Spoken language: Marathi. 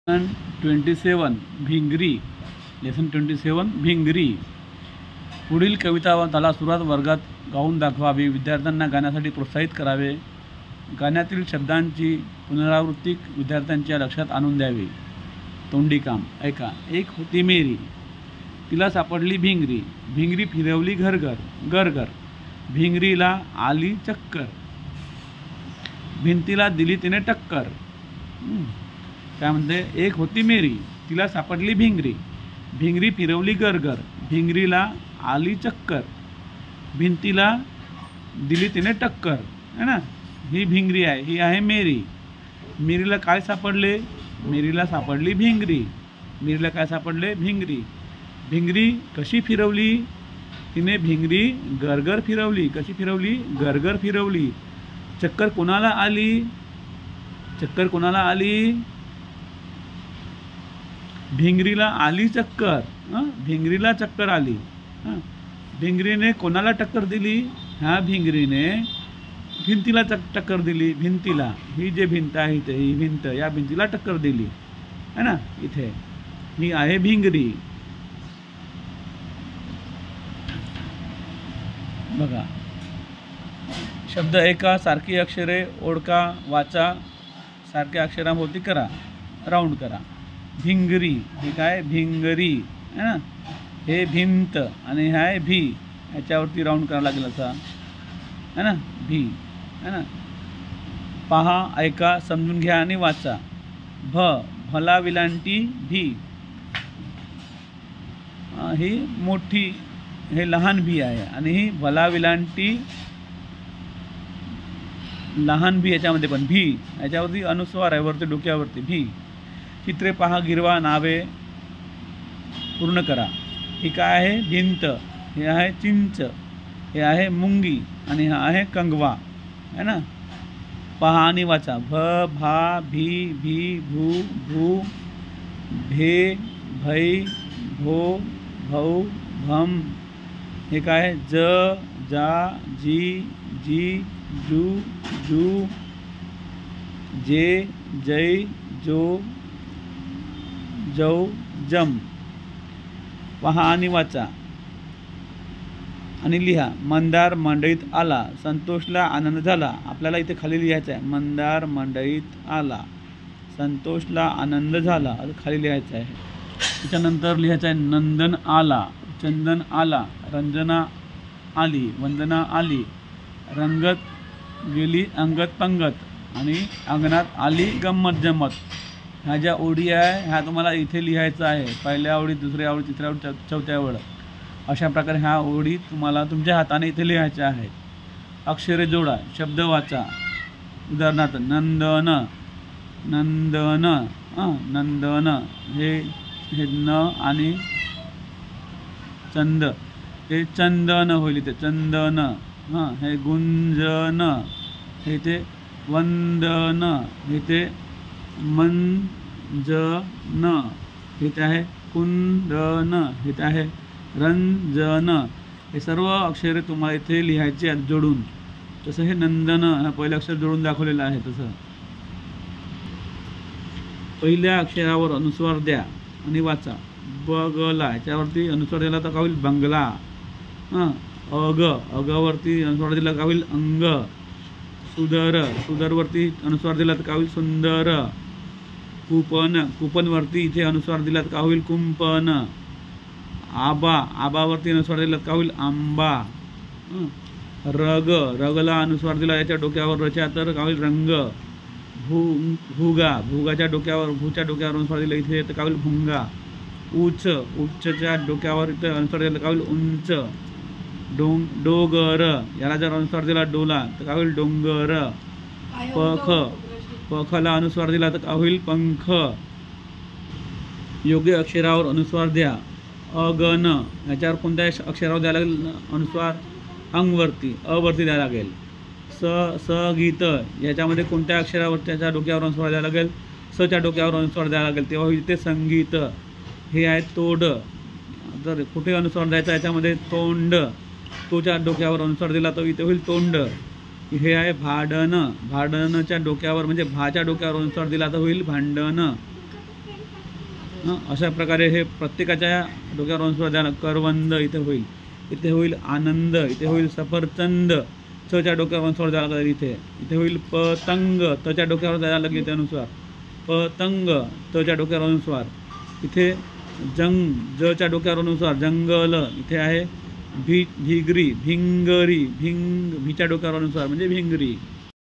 लेसन 27 भिंगरी. लेसन 27 भिंगरी. पुढील कविता त्याला सुरुवात वर्गात गाऊन दाखवावी. विद्यार्थ्यांना गाण्यासाठी प्रोत्साहित करावे. गाण्यातील शब्दांची पुनरावृत्ती विद्यार्थ्यांच्या लक्षात आणून द्यावी. तोंडी काम. ऐका. एक होती मेरी, तिला सापडली भिंगरी. भिंगरी फिरवली घरघर घरघर. भिंगरीला आली चक्कर. भिंतीला दिली तिने टक्कर. काय म्हणते? एक होती मेरी, तिला सापडली भिंगरी. भिंगरी फिरवली घरघर. भिंगरीला आली चक्कर. भिंतीला दिली तिने टक्कर. है ना? ही भिंगरी आहे. ही आहे मेरी. मेरीला काय सापडले? मेरीला सापडली भिंगरी. मेरीला काय सापडले? भिंगरी. भिंगरी कशी फिरवली? तिने भिंगरी गरगर फिरवली. कशी फिरवली? गरगर फिरवली. चक्कर कोणाला आली? चक्कर कोणाला आली? भिंगरीला आली चक्कर. भिंगरीला चक्कर आली. भिंगरीने कोणाला टक्कर दिली? ह्या भिंगरीने भिंतीला टक्कर दिली. भिंतीला, ही जे भिंत आहे इथे, ही भिंत, या भिंतीला टक्कर दिली है ना. इथे ही आहे भिंगरी. बघा. शब्द ऐका. सारखी अक्षरे ओळखा, वाचा. सारख्या अक्षरांभोवती करा, राऊंड करा. भिंगरी, हे काय? भिंगरी है ना. हे भिंत आणि हे आहे भी. ह्याच्यावरती राऊंड करावं लागेल असा है ना. भी है ना. पहा, ऐका, समजून घ्या आणि वाचा. भला विलांटी भी. ही मोठी, हे लहान भी आहे आणि ही भला विलांटी लहान भी. याच्यामध्ये पण भी, याच्यावरती अनुस्वार आहे वरती डोक्यावरती. भी. चित्रे पहा, गिरवा, नावे पूर्ण करा. ही काय आहे? भिंत. हे आहे चिंच. हे आहे मुंगी आणि हा आहे कंगवा है ना. पहा आणि वाचा. भा, भी, भी, भू, भू, भे, भै, भो, भौ, भम. हे काय आहे? जा, जी, जी, जू, जू, जे, जै, जो, जौ, जम. पहा आणि वाचा आणि लिहा. मंदार मंडईत आला, संतोषला आनंद झाला. आपल्याला इथे खाली लिहायचं आहे. मंदार मंडईत आला, संतोषला आनंद झाला. खाली लिहायचं आहे. त्याच्यानंतर लिहायचं आहे नंदन आला, चंदन आला, रंजना आली, वंदना आली, रंगत गेली अंगत पंगत आणि अंगणात आली गंमत जमत. ह्या ज्या ओळी आहे ह्या तुम्हाला इथे लिहायचं आहे. पहिल्या ओळीत, दुसऱ्या ओळीत, तिसऱ्या ओळीत, चौथ्या ओळ. अशा प्रकारे ह्या ओळी तुम्हाला तुमच्या हाताने इथे लिहायच्या आहेत. अक्षरे जोडा, शब्द वाचा. उदाहरणार्थ नंदन, नंदन, नंदन. हे न आणि चंद, हे चंदन होईल इथे. चंदन. हे गुंजन. हे ते वंदन. हे ते मंजन. हे ते आहे कुंदन. हे ते आहे रंजन. हे सर्व अक्षरे तुम्हाला इथे लिहायचे आहेत जोडून. तसं हे नंदन, हा पहिलं अक्षर जोडून दाखवलेलं आहे. तसं पहिल्या अक्षरावर अनुस्वार द्या आणि वाचा. बगला, ह्याच्यावरती अनुस्वार दिला तर का होईल? बंगला. अग, अगवरती अनुस्वार दिला का होईल? अंग. सुदर, सुदरवरती अनुस्वार दिला तर का होईल? सुंदर. कुपन, कुपनवरती इथे अनुस्वार दिला तर का होईल? कुंपन. आबा, आबावरती अनुस्वार दिला तर का होईल? आंबा. रग, रगला अनुस्वार दिला याच्या डोक्यावर रच्या तर का होईल? रंग. भुगा, भुगाच्या डोक्यावर, भूच्या डोक्यावर अनुस्वार दिला इथे तर का होईल? भुंगा. उच्च, उच्चच्या डोक्यावर इथे अनुस्वार दिला तर का होईल? उंच. डोगर, याला जर अनुस्वार दिला डोला तर का होईल? डोंगर. पख, पखला अनुस्वार दिला तर का होईल? पंख. योग्य अक्षरावर अनुस्वार द्या. अगन, याच्यावर कोणत्या अक्षरावर द्यायला लागेल अनुस्वार? अंगवरती, अवरती द्यायला लागेल. गीत, याच्यामध्ये कोणत्या अक्षरावर त्याच्या डोक्यावर अनुस्वार द्यायला लागेल? सच्या डोक्यावर अनुस्वार द्यायला लागेल, तेव्हा होईल ते संगीत. हे आहे तोड. जर कुठे अनुस्वार द्यायचा याच्यामध्ये? तोंड. तोच्या डोक्यावर अनुस्वार दिला तर इथे होईल तोंड. हे आहे भांडण. भांडणच्या डोक्यावर म्हणजे भाच्या डोक्यावर अनुस्वार दिला तर होईल भांडण. अशा प्रकारे हे प्रत्येकाच्या डोक्यावर अनुस्वार द्यायला. करवंद इथे होईल, इथे होईल आनंद, इथे होईल सफरचंद, चच्या डोक्यावर अनुस्वार द्यायला लागेल. इथे इथे होईल पतंग, तच्या डोक्यावर द्यायला लागेल इथे अनुस्वार. पतंग, तच्या डोक्यावर अनुस्वार. इथे जंग, जच्या डोक्यावर अनुस्वार. जंगल, इथे आहे भिगरी, भिंगरी, भिंग, भीच्या डोक्यावर अनुस्वार म्हणजे भिंगरी.